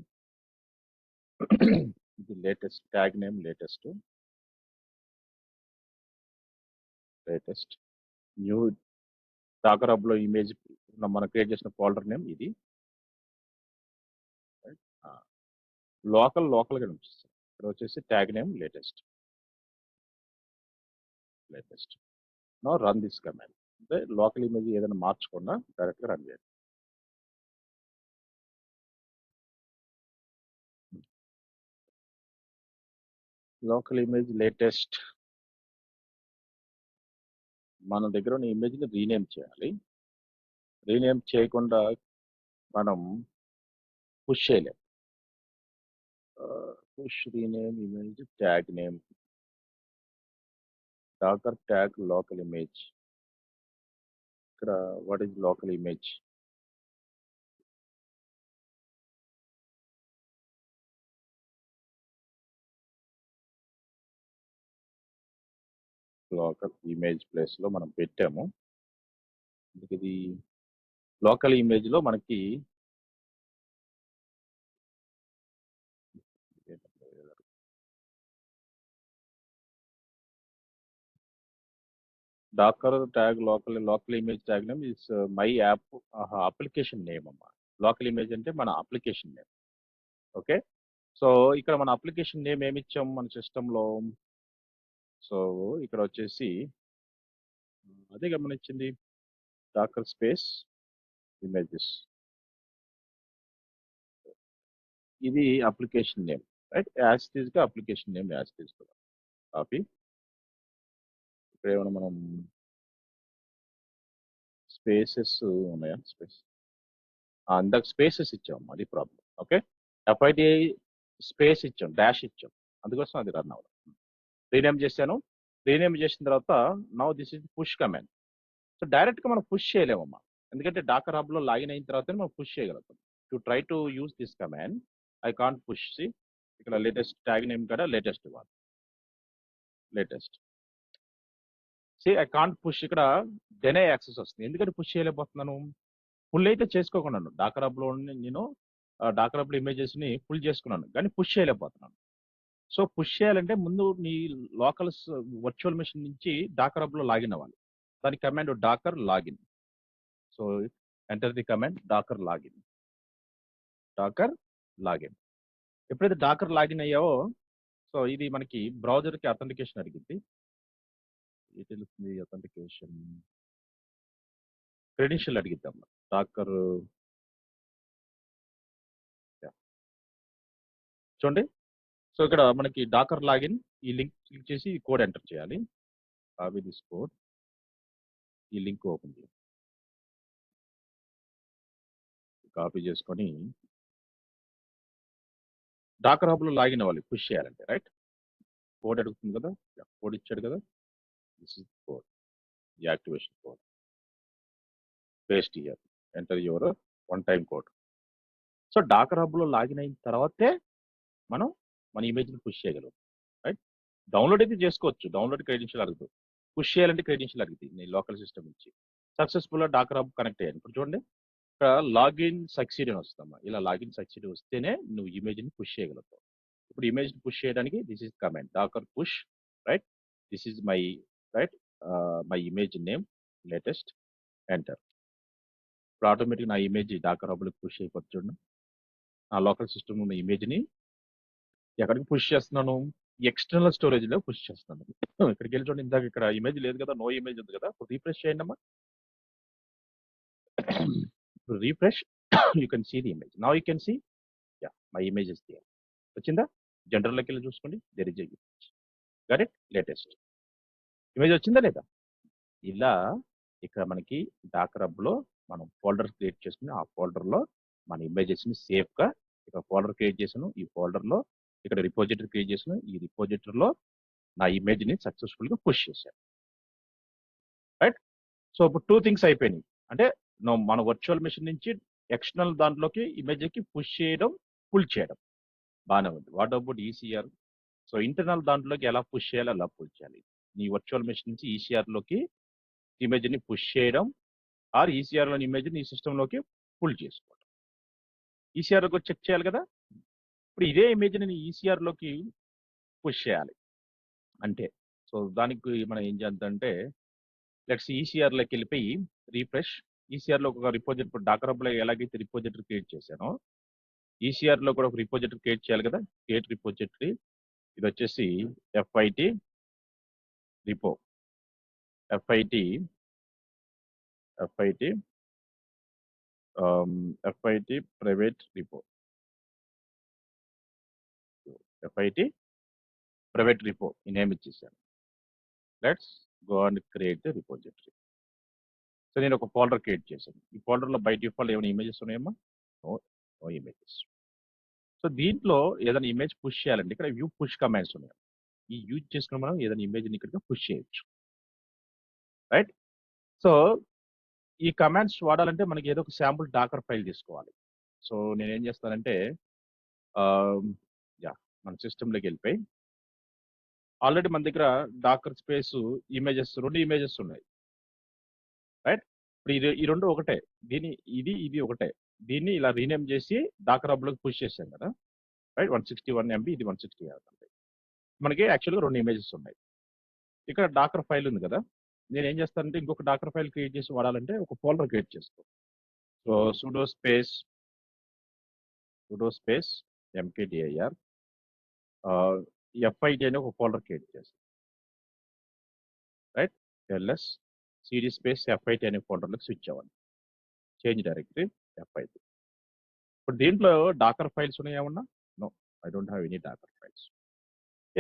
ఇది latest tag name latest new docker హబ్లో ఇమేజ్ మనం క్రియేట్ చేసిన ఫోల్డర్ నేమ్ ఇది. లోకల్గా ఉంచేస్తాం. ఇక్కడ వచ్చేసి tag name latest no run this command. అంటే లోకల్ ఇమేజ్ ఏదైనా మార్చకుండా డైరెక్ట్గా రన్ చేయండి. లోకల్ ఇమేజ్ లేటెస్ట్ మన దగ్గర ఉన్న ఇమేజ్ని రీనేమ్ చేయాలి. రీనేమ్ చేయకుండా మనం పుష్ చేయలేం. Push rename image tag name docker tag local image. ఇక్కడ what is local image? Local image ప్లేస్లో మనం పెట్టాము. ఇది లోకల్ ఇమేజ్లో మనకి docker tag local image tag name is my app application name అమ్మా. లోకల్ ఇమేజ్ అంటే మన అప్లికేషన్ నేమ్. ఓకే, సో ఇక్కడ మన అప్లికేషన్ నేమ్ ఏమి ఇచ్చాము మన సిస్టంలో? సో ఇక్కడ వచ్చేసి అదే గమనించింది, డాకర్ స్పేస్ ఇమేజెస్. ఇది application name, right? As it ఈస్గా అప్లికేషన్ నేమ్ యాజ్ ఇట్ ఈస్గా కాపీ. ఇక్కడ ఏమైనా మనం స్పేసెస్ ఉన్నాయా? ఇందాక స్పేసెస్ ఇచ్చాం, అది ప్రాబ్లం. ఓకే, ఎఫ్ఐటి స్పేస్ ఇచ్చాం, డాష్ ఇచ్చాం, అందుకోసం అది రన్ అవ్వదు. రీనేమ్ చేశాను. రీనేమ్ చేసిన తర్వాత now this is push command. So డైరెక్ట్గా మనం పుష్ చేయలేమమ్మా, ఎందుకంటే డాకర్ హబ్లో లాగిన్ అయిన తర్వాత మనం పుష్ చేయగలుగుతాం. To try to use this command I can't push. See ఇక్కడ లేటెస్ట్ ట్యాగ్ నేమ్ కూడా లేటెస్ట్ ఇవ్వాలి. See I can't push. ఇక్కడ డెనే యాక్సెస్ వస్తుంది, ఎందుకంటే పుష్ చేయలేకపోతున్నాను. ఫుల్ అయితే చేసుకోకున్నాను. డాకర్ హబ్లో నేను డాకర్ హబ్లో ఇమేజెస్ని ఫుల్ చేసుకున్నాను, కానీ పుష్ చేయలేకపోతున్నాను. సో పుష్ చేయాలంటే ముందు నీ లోకల్ వర్చువల్ మెషిన్ నుంచి డాకర్ హబ్లో లాగిన్ అవ్వాలి. దాని command Docker login. So enter the command Docker login. ఎప్పుడైతే డాకర్ లాగిన్ అయ్యావో, సో ఇది మనకి బ్రౌజర్కి అథెంటికేషన్ అడిగింది. ఇది తెలుస్తుంది, అథెంటికేషన్ క్రెడెన్షియల్ అడిగిద్దాం. డాకర్ చూడండి. సో ఇక్కడ మనకి డాకర్ లాగిన్, ఈ లింక్ క్లిక్ చేసి ఈ కోడ్ ఎంటర్ చేయాలి. కాపీ దిస్ కోడ్, ఈ లింక్ ఓపెన్ చేయాలి. కాపీ చేసుకొని డాకర్ హబ్లో లాగిన్ అవ్వాలి పుష్ చేయాలంటే, రైట్? కోడ్ అడుగుతుంది కదా, కోడ్ ఇచ్చాడు కదా, this is code, activation code. Paste here, enter your one time code. So docker హబ్లో లాగిన్ అయిన తర్వాతే మనం మన ఇమేజ్ని పుష్ చేయగలం, రైట్? డౌన్లోడ్ అయితే చేసుకోవచ్చు, డౌన్లోడ్ క్రెడెన్షియల్ అడుగుతుంది. పుష్ చేయాలంటే క్రెడెన్షియల్ అడుగుతుంది నీ లోకల్ సిస్టమ్ నుంచి. సక్సెస్ఫుల్గా డాకర్ హబ్ కనెక్ట్ అయ్యాను. ఇప్పుడు చూడండి, ఇక్కడ లాగిన్ సక్సీడ్ అని వస్తుందమ్మా. ఇలా లాగిన్ సక్సీడ్ వస్తేనే నువ్వు ఇమేజ్ని పుష్ చేయగలుగుతావు. ఇప్పుడు ఇమేజ్ని పుష్ చేయడానికి this is command Docker push, right? This is my my image name latest, enter. ఇప్పుడు ఆటోమేటిక్ నా ఇమేజ్ డాకర్ హబ్లోకి పుష్ అయిపోతుంది. చూడండి, నా లోకల్ సిస్టమ్ ఉన్న ఇమేజ్ని ఎక్కడికి పుష్ చేస్తున్నాను? ఎక్స్టర్నల్ స్టోరేజ్లో పుష్ చేస్తున్నాను. ఇక్కడికి వెళ్ళి చూడండి, ఇందాక ఇక్కడ ఇమేజ్ లేదు కదా, నో ఇమేజ్ ఉంది కదా. ఇప్పుడు రీఫ్రెష్ చేయండి అమ్మా. Refresh, you can see the image. Now you can see, yeah, my image is there. వచ్చిందా? జనరల్లోకి వెళ్ళి చూసుకోండి, there is a image. Got it? Latest image వచ్చిందా లేదా? ఇలా ఇక్కడ మనకి డాకర్ హబ్లో మనం ఫోల్డర్ క్రియేట్ చేసుకుని ఆ ఫోల్డర్లో మన ఇమేజెస్ని సేఫ్గా ఇక్కడ ఫోల్డర్ క్రియేట్ చేసాను. ఈ ఫోల్డర్లో ఇక్కడ రిపోజిటరీ క్రియేట్ చేసాను. ఈ రిపోజిటరీలో నా ఇమేజ్ని సక్సెస్ఫుల్గా పుష్ చేశాను, రైట్? సో ఇప్పుడు 2 థింగ్స్ అయిపోయినాయి. అంటే మన వర్చువల్ మెషిన్ నుంచి ఎక్స్టర్నల్ దాంట్లోకి ఇమేజ్కి పుష్ చేయడం, పుల్ చేయడం బాగానే ఉంది. What about ECR? So internal దాంట్లోకి ఎలా పుష్ చేయాలి, అలా పుల్ చేయాలి. నీ వర్చువల్ మెషిన్ నుంచి ఈసీఆర్లోకి ఇమేజ్ని పుష్ చేయడం, ఆర్ ఈసీఆర్లోని ఇమేజ్ నీ సిస్టంలోకి పుల్ చేసుకోవడం. ఈసీఆర్లోకి చెక్ చేయాలి కదా. ఇప్పుడు ఇదే ఇమేజ్ నేను ఈసీఆర్లోకి పుష్ చేయాలి అంటే, సో దానికి మనం ఏం చేద్దామంటే లెట్స్ ఈసీఆర్లోకి వెళ్ళిపోయి రీఫ్రెష్. ఈసీఆర్లో ఒక రిపోజిటరీ డాకర్ హబ్లో ఎలాగైతే రిపోజిటరీ క్రియేట్ చేశానో ఈసీఆర్లో కూడా ఒక రిపోజిటరీ క్రియేట్ చేయాలి కదా. క్రియేట్ రిపోజిటరీ, ఇది వచ్చేసి FIT repo, FIT private repo, FIT private repo ఈ నేమ్ ఇచ్చేసాను. Let's go and create repository. So నేను ఒక ఫోల్డర్ క్రియేట్ చేశాను. ఈ ఫోల్డర్లో బై డిఫాల్ట్ ఏమైనా ఇమేజెస్ ఉన్నాయమ్మా? No images. సో దీంట్లో ఏదైనా ఇమేజ్ పుష్ చేయాలంటే ఇక్కడ వ్యూ పుష్ కమాండ్స్ ఉన్నాయి. ఈ యూజ్ చేసుకుని మనం ఏదైనా ఇమేజ్ని ఇక్కడ పుష్ చేయొచ్చు, రైట్? సో ఈ కమాండ్స్ వాడాలంటే మనకి ఏదో ఒక శాంపుల్ డాకర్ ఫైల్ తీసుకోవాలి. సో నేనేం చేస్తానంటే మన సిస్టంలోకి వెళ్ళిపోయి ఆల్రెడీ మన దగ్గర డాకర్ స్పేస్ ఇమేజెస్ 2 ఇమేజెస్ ఉన్నాయి, రైట్? ఇప్పుడు ఈ రెండు ఒకటే, ఇది ఒకటే. దీన్ని ఇలా రీనేమ్ చేసి డాకర్ హబ్లోకి పుష్ చేశాం కదా, రైట్? 161 MB, ఇది 160 MB. మనకి యాక్చువల్గా 2 ఇమేజెస్ ఉన్నాయి. ఇక్కడ డాకర్ ఫైల్ ఉంది కదా, నేను ఏం చేస్తానంటే ఇంకొక డాకర్ ఫైల్ క్రియేట్ చేసి వాడాలంటే ఒక ఫోల్డర్ క్రియేట్ చేసుకో. So sudo space mkdir FIT అనే ఒక ఫోల్డర్ క్రియేట్ చేస్తాం, right? ls cd space FIT అనే ఫోల్డర్లోకి స్విచ్ అవ్వండి. Change directory FIT. ఇప్పుడు దీంట్లో డాకర్ ఫైల్స్ ఉన్నాయి ఏమన్నా? No, I don't have any Docker files.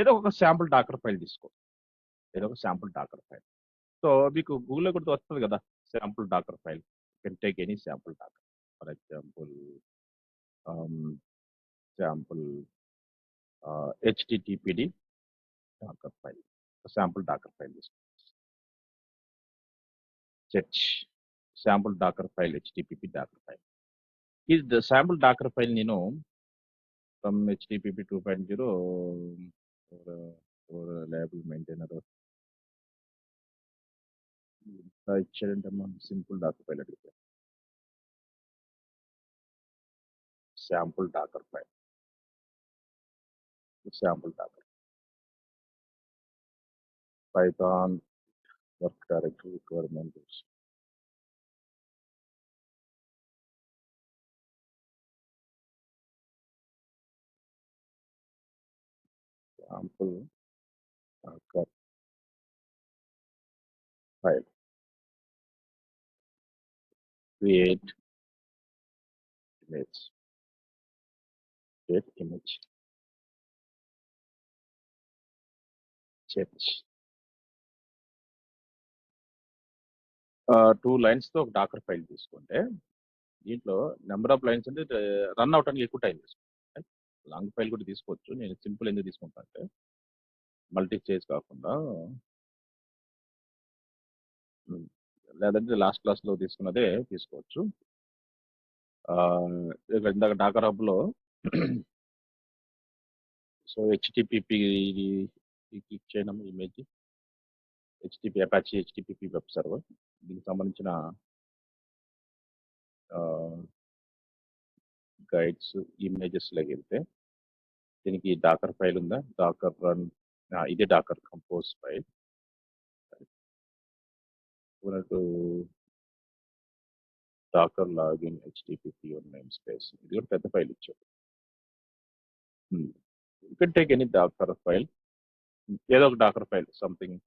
ఏదో ఒక శాంపుల్ డాకర్ ఫైల్ తీసుకో, ఏదో ఒక శాంపుల్ డాకర్ ఫైల్. సో మీకు గూగుల్లో కూడా వస్తుంది కదా sample docker file. You can take any sample docker. For example sample httpd docker file, sample docker file తీసుకో. Search sample docker file, http docker file. ఇది ద శాంపుల్ డాకర్ ఫైల్ నేను ఫ్రమ్ http 2.0 లేబుల్ మెయింటైనర్ ఇచ్చాడంటే మనం సింపుల్ డాకర్ ఫైల్ అడిగితే sample docker file, sample docker python work directory requirement sample docker file. Create image. Search. 2 lines తో ఒక డాకర్ ఫైల్ తీసుకుంటే దీంట్లో నెంబర్ ఆఫ్ లైన్స్ అంటే రన్ అవడానికి ఎక్కువ టైం తీసుకుంటాం. లాంగ్ ఫైల్ కూడా తీసుకోవచ్చు. నేను సింపుల్ ఎందుకు తీసుకుంటా అంటే మల్టీ స్టేజ్ కాకుండా, లేదంటే లాస్ట్ క్లాస్లో తీసుకున్నదే తీసుకోవచ్చు. ఇందాక డాకర్ హబ్లో సో హెచ్టిపిపి క్లిక్ చేయడం image Apache HTTPD web server. దీనికి సంబంధించిన గైడ్స్ ఇమేజెస్లోకి వెళ్తే దీనికి డాకర్ ఫైల్ ఉందా, డాకర్ రన్, ఇది Docker compose file. Docker login HTTPD name space, ఇది కూడా పెద్ద ఫైల్ ఇచ్చాడు. You can take any Docker file, ఏదో ఒక డాకర్ ఫైల్ సంథింగ్.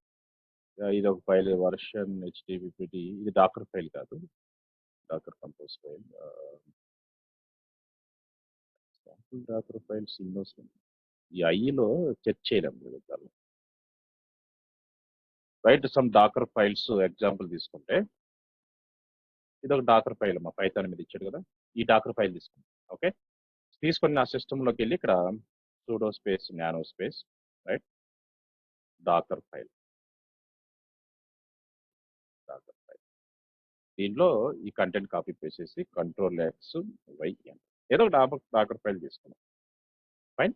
ఇది ఒక ఫైల్ వర్షన్ హెచ్టిపిపి, ఇది డాకర్ ఫైల్ కాదు, Docker compose file. Docker files ఈ ఐలో చెక్ చేయలేము. Right, some Dakar files example తీసుకుంటే ఇది ఒక డాకర్ ఫైల్ మా పైథాన్ మీద ఇచ్చాడు కదా, ఈ డాకర్ ఫైల్ తీసుకుంటాం. ఓకే, తీసుకొని నా సిస్టంలోకి వెళ్ళి ఇక్కడ sudo space nano space, right, Docker file. దీనిలో ఈ కంటెంట్ కాపీ చేసేసి Ctrl+X+Y ఏదో ఒక డాకర్ ఫైల్ తీసుకున్నాం. ఫైన్.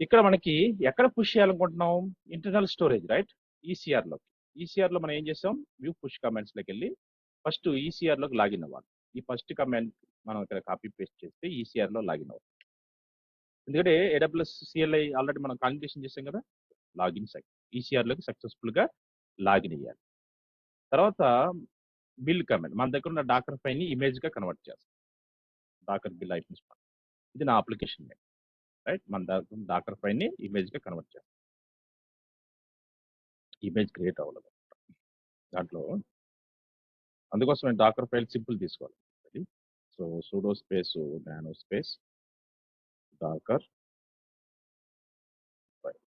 ఇక్కడ మనకి ఎక్కడ పుష్ చేయాలనుకుంటున్నాం? ఇంటర్నల్ స్టోరేజ్, రైట్, ఈసీఆర్లోకి. ఈసీఆర్లో మనం ఏం చేసాం? వ్యూ పుష్ కమాండ్స్లోకి వెళ్ళి ఫస్ట్ ఈసీఆర్లోకి లాగిన్ అవ్వాలి. ఈ ఫస్ట్ కమాండ్ మనం ఇక్కడ కాపీ పేస్ట్ చేస్తే ఈసీఆర్లో లాగిన్ అవుతుంది. ఎందుకంటే ఏడబ్ల్యూఎస్ సిఎల్ఐ ఆల్రెడీ మనం కాన్ఫిగరేషన్ చేసాం కదా, లాగిన్ సైట్ ఈసీఆర్లోకి సక్సెస్ఫుల్గా లాగిన్ అయ్యాలి. తర్వాత బిల్ కమాండ్ మన దగ్గర ఉన్న డాకర్ ఫైల్ని ఇమేజ్గా కన్వర్ట్ చేస్తాం. డాకర్ బిల్ ఐటమ్స్ ఇది నా అప్లికేషన్ నేమ్, రైట్. మన దగ్గర డాకర్ ఫైల్ని ఇమేజ్గా కన్వర్ట్ చేస్తాం. ఇమేజ్ క్రియేట్ అవ్వలేదు దాంట్లో, అందుకోసం నేను డాకర్ ఫైల్ సింపుల్ తీసుకోవాలి. So sudo space nano space Dakar file,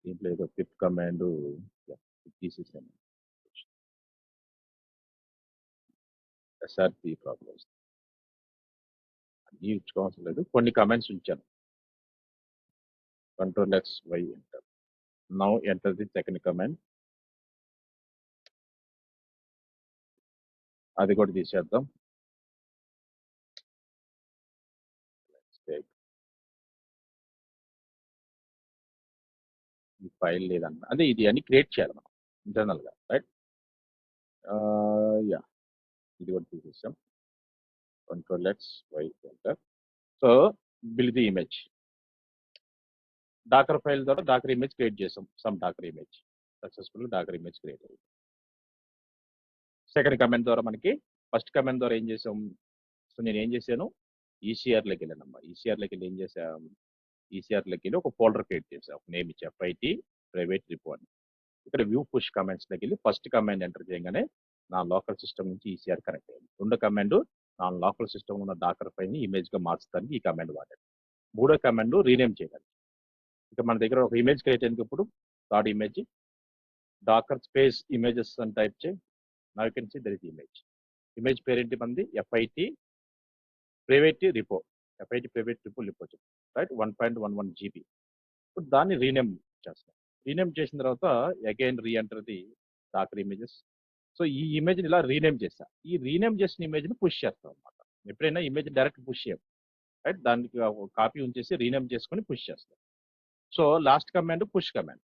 దీంట్లో ఏదో పిప్ కమాండ్ తీసేసాను. ఎస్ఆర్పి ప్రాబ్లమ్స్ అన్నీ ఇచ్చుకోవాల్సిన లేదు, కొన్ని కమాండ్స్ ఉంచాను. Control X Y enter. Now enter the second command, అది కూడా తీసేద్దాం. ఈ ఫైల్ లేదన్న అదే ఇది అన్ని క్రియేట్ చేయాలి మనం ఇంటర్నల్గా, రైట్. యా ఇది కూడా తీసేసాం. Control X Y enter. So build the image docker file ద్వారా డాకర్ ఇమేజ్ క్రియేట్ చేసాం. Some docker image successful docker image create అయింది. సెకండ్ కమాండ్ ద్వారా మనకి ఫస్ట్ కమాండ్ ద్వారా ఏం చేసాం. సో నేను ఏం చేశాను, ఈసీఆర్లోకి వెళ్ళానమ్మా. ఈసీఆర్లోకి వెళ్ళి ఏం చేసాం, ఈసీఆర్లోకి వెళ్ళి ఒక ఫోల్డర్ క్రియేట్ చేసాం. ఒక నేమ్ ఇచ్చా FIT ప్రైవేట్ రిపోర్ట్. ఇక్కడ వ్యూ పుష్ కమాండ్స్లోకి వెళ్ళి ఫస్ట్ కమాండ్ ఎంటర్ చేయగానే నా లోకల్ సిస్టమ్ నుంచి ఈసీఆర్ కనెక్ట్ అయ్యింది. రెండో కమాండ్ నా లోకల్ సిస్టమ్ ఉన్న డాకర్ ఫైల్ని ఇమేజ్గా మార్చడానికి ఈ కమాండ్ వాడాను. మూడో కమాండ్ రీనేమ్ చేయడానికి. ఇక మన దగ్గర ఒక ఇమేజ్ క్రియేట్ అయింది. ఇప్పుడు third image docker space images అని టైప్ చేయి. Now you can see there is image. Image పేరేంటి మంది FIT private repo. FIT private repo right 1.11 GB. ఇప్పుడు దాన్ని రీనేమ్ చేస్తాం. రీనేమ్ చేసిన తర్వాత again re-enter the Dakar images. So ఈ ఇమేజ్ని ఇలా రీనేమ్ చేస్తా. ఈ రీనేమ్ చేసిన ఇమేజ్ని పుష్ చేస్తాం అనమాట. ఎప్పుడైనా ఇమేజ్ డైరెక్ట్ పుష్ చేయం, రైట్. దానికి కాపీ ఉంచేసి రీనేమ్ చేసుకొని పుష్ చేస్తాం. So last command push command.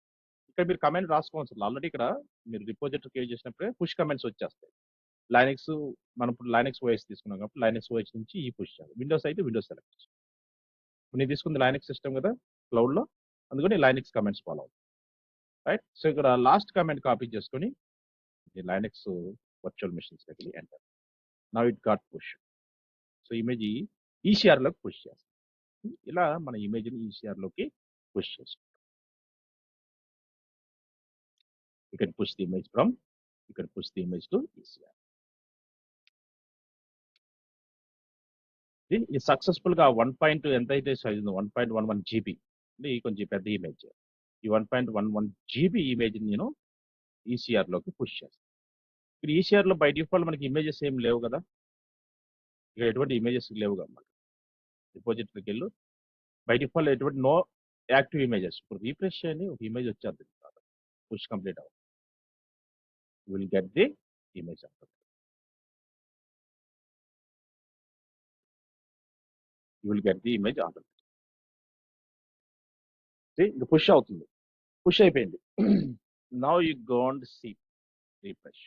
ఇక్కడ మీరు కమాండ్ రాసుకోవచ్చు. ఆల్రెడీ ఇక్కడ మీరు రిపోజిటరీ క్రియేట్ చేసినప్పుడే పుష్ కమాండ్స్ వచ్చేస్తాయి. లైనక్స్ మనం ఇప్పుడు లైనక్స్ OS తీసుకున్నాం కాబట్టి లైనక్స్ OS నుంచి ఈ పుష్ చేయాలి. విండోస్ అయితే విండోస్ సెలెక్ట్ చేయాలి. నేను తీసుకుంది లైనక్స్ సిస్టమ్ కదా క్లౌడ్లో, అందుకని లైనక్స్ కమాండ్స్ ఫాలో అవుతుంది, రైట్. సో ఇక్కడ లాస్ట్ కమాండ్ కాపీ చేసుకొని లైనక్స్ వర్చువల్ మెషిన్స్ దగ్గర enter. Now it got push. So image ఈసీఆర్లోకి పుష్ చేస్తాం. ఇలా మన ఇమేజ్ని ఈసీఆర్లోకి పుష్ చేస్తాం. You can push the image from, you can push the image to ECR. ఇది సక్సెస్ఫుల్గా 1. ఎంత అయితే సైజ్ ఉందో 1.11 GB. ఇది కొంచెం పెద్ద ఇమేజ్. ఈ 1.11 GB ఇమేజ్ నేను ఈసీఆర్లోకి పుష్ చేస్తాను. ఇప్పుడు ఈసీఆర్లో బై డిఫాల్ట్ మనకి ఇమేజెస్ ఏం లేవు కదా, ఇక ఎటువంటి ఇమేజెస్ లేవు కదా. రిపోజిటరీకి వెళ్ళు, బై డిఫాల్ట్ ఎటువంటి నో యాక్టివ్ ఇమేజెస్. ఇప్పుడు రీఫ్రెష్ చేయండి, ఒక ఇమేజ్ వచ్చేది. పుష్ కంప్లీట్ అవ్వాలి. You will get the image after. You will get the image after. See, the push అవుతుంది. పుష్ అయిపోయింది. Now you go and see, refresh.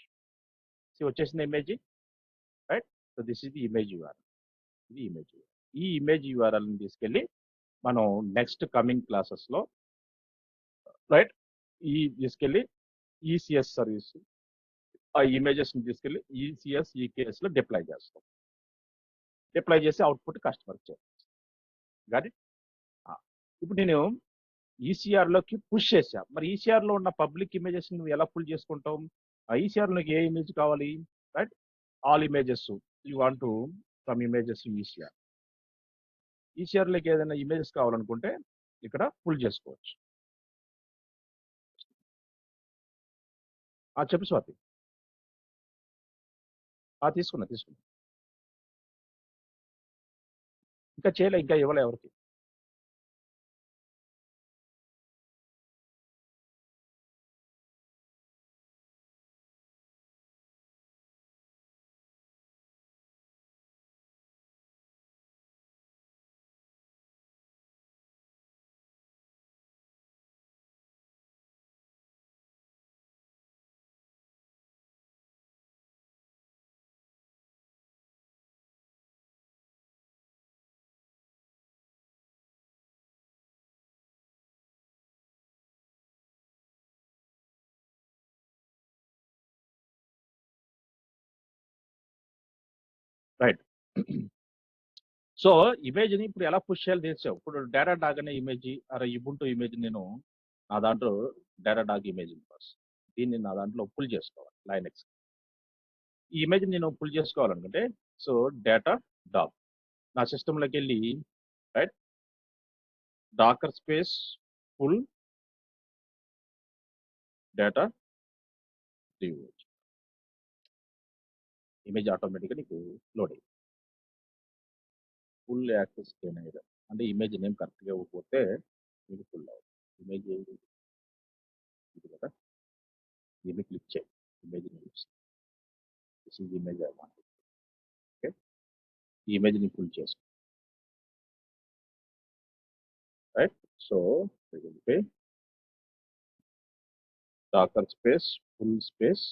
See వచ్చేసిన image, right. So this is the image URL. ఇది ఇమేజ్ URL. ఈ ఇమేజ్ URLని తీసుకెళ్ళి మనం నెక్స్ట్ కమింగ్ క్లాసెస్లో, రైట్, ఈ తీసుకెళ్ళి ECS సర్వీస్ ఆ ఇమేజెస్ని తీసుకెళ్ళి ECS లో డిప్లాయ్ చేస్తాం. డిప్లాయ్ చేసి అవుట్పుట్ కస్టమర్కి చేస్తాం. Got it. ఇప్పుడు నేను ఈసీఆర్లోకి పుష్ చేశా. మరి ఈసీఆర్లో ఉన్న పబ్లిక్ ఇమేజెస్ నువ్వు ఎలా పుల్ చేసుకుంటావు? ఈసీఆర్లోకి ఏ ఇమేజ్ కావాలి, right. All images you want to some images ECR. ఈసీఆర్లోకి ఏదైనా ఇమేజెస్ కావాలనుకుంటే ఇక్కడ పుల్ చేసుకోవచ్చు. చెప్పు స్వాతి. తీసుకున్నా ఇంకా చేయలే, ఇంకా ఇవ్వలే ఎవరికి. రైట్. సో ఇమేజ్ని ఇప్పుడు ఎలా పుష్ చేయాలి తెలిసావు. ఇప్పుడు డేటా డాగ్ అనే ఇమేజ్ అరే ఇబుంటూ ఇమేజ్ నేను నా దాంట్లో డేటా డాగ్ ఇమేజ్ దీన్ని నా దాంట్లో పుల్ చేసుకోవాలి లైనెక్స్. ఈ ఇమేజ్ నేను పుల్ చేసుకోవాలనుకుంటే సో డేటా డాగ్ నా సిస్టంలోకి వెళ్ళి right Docker space pull data image ఆటోమేటిక్గా నీకు లోడ్ అయ్యింది. ఫుల్ యాక్సెస్ చేయలేదు అంటే ఇమేజ్ నేమ్ కరెక్ట్గా ఇవ్వకపోతే మీకు ఫుల్ అవ్వదు. ఇమేజ్ ఇది కదా దీన్ని క్లిక్ చేయండి. Image this is image I want. Okay ఈ ఇమేజ్ని ఫుల్ చేసుకో right. So docker space full space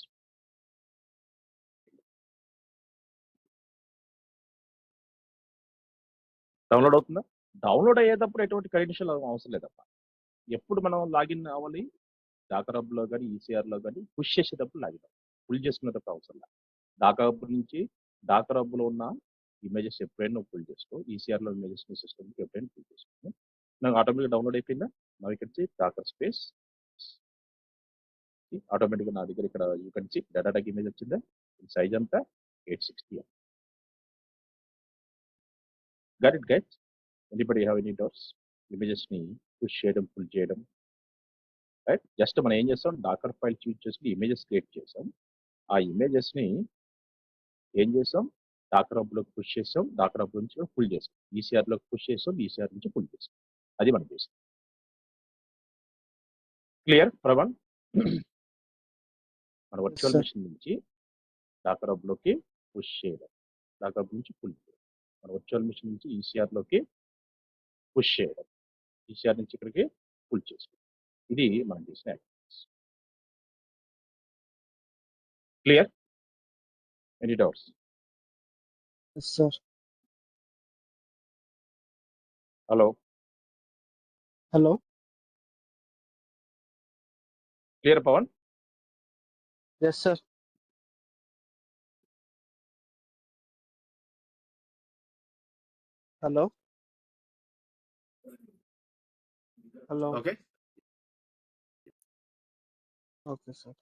download అవుతుందా? డౌన్లోడ్ అయ్యేటప్పుడు ఎటువంటి క్రెడెన్షియల్ అవసరం లేదమ్మా. ఎప్పుడు మనం లాగిన్ అవ్వాలి డాకర్ హబ్లో కానీ ఈసీఆర్లో కానీ పుష్ చేసేటప్పుడు లాగిన్ అవ్వాలి. ఫుల్ చేసుకునేటప్పుడు అవసరం లేదు. డాకర్ హబ్ నుంచి డాకర్ హబ్లో ఉన్న ఇమేజెస్ ఎప్పుడైనా ఫుల్ చేసుకో. ఈసీఆర్లో ఇమేజెస్ మీ సిస్టమ్కి ఎప్పుడైనా ఫుల్ చేసుకో. నాకు ఆటోమేటిక్గా డౌన్లోడ్ అయిపోయిందా? నా ఇక్కడ వచ్చి డాకర్ స్పేస్ ఆటోమేటిక్గా నా దగ్గర ఇక్కడ you can see data doc image వచ్చిందా? సైజ్ అంతా 860. Got it guys? Anybody have any doubts? ఇమేజెస్ని పుష్ చేయడం ఫుల్ చేయడం రైట్. జస్ట్ మనం ఏం చేస్తాం డాకర్ ఫైల్ చూస్ చేసుకుని ఇమేజెస్ క్రియేట్ చేసాం. ఆ ఇమేజెస్ని ఏం చేసాం డాకర్ హబ్లోకి పుష్ చేసాం. డాకర్ హబ్ నుంచి ఫుల్ చేసాం. ఈసీఆర్లోకి పుష్ చేసాం. ఈసీఆర్ నుంచి ఫుల్ చేసాం. అది మనం చేసాం. క్లియర్ ప్రవణ్? మన వర్చువల్ sir. మిషన్ నుంచి డాకర్ హబ్లోకి పుష్ చేయడం. డాకర్ హబ్ నుంచి ఫుల్ చేయడం. మన వర్చువల్ మిషన్ నుంచి ఈసీఆర్లోకి పుష్ చేయడం. ఈసీఆర్ నుంచి ఇక్కడికి ఫుల్ చేసుకోవడం. ఇది మనం చేసిన activities. Clear? Any doubts? Yes, sir. Hello Hello. Clear Pavan? Yes, sir. Hello. Hello. Okay. Okay, sir.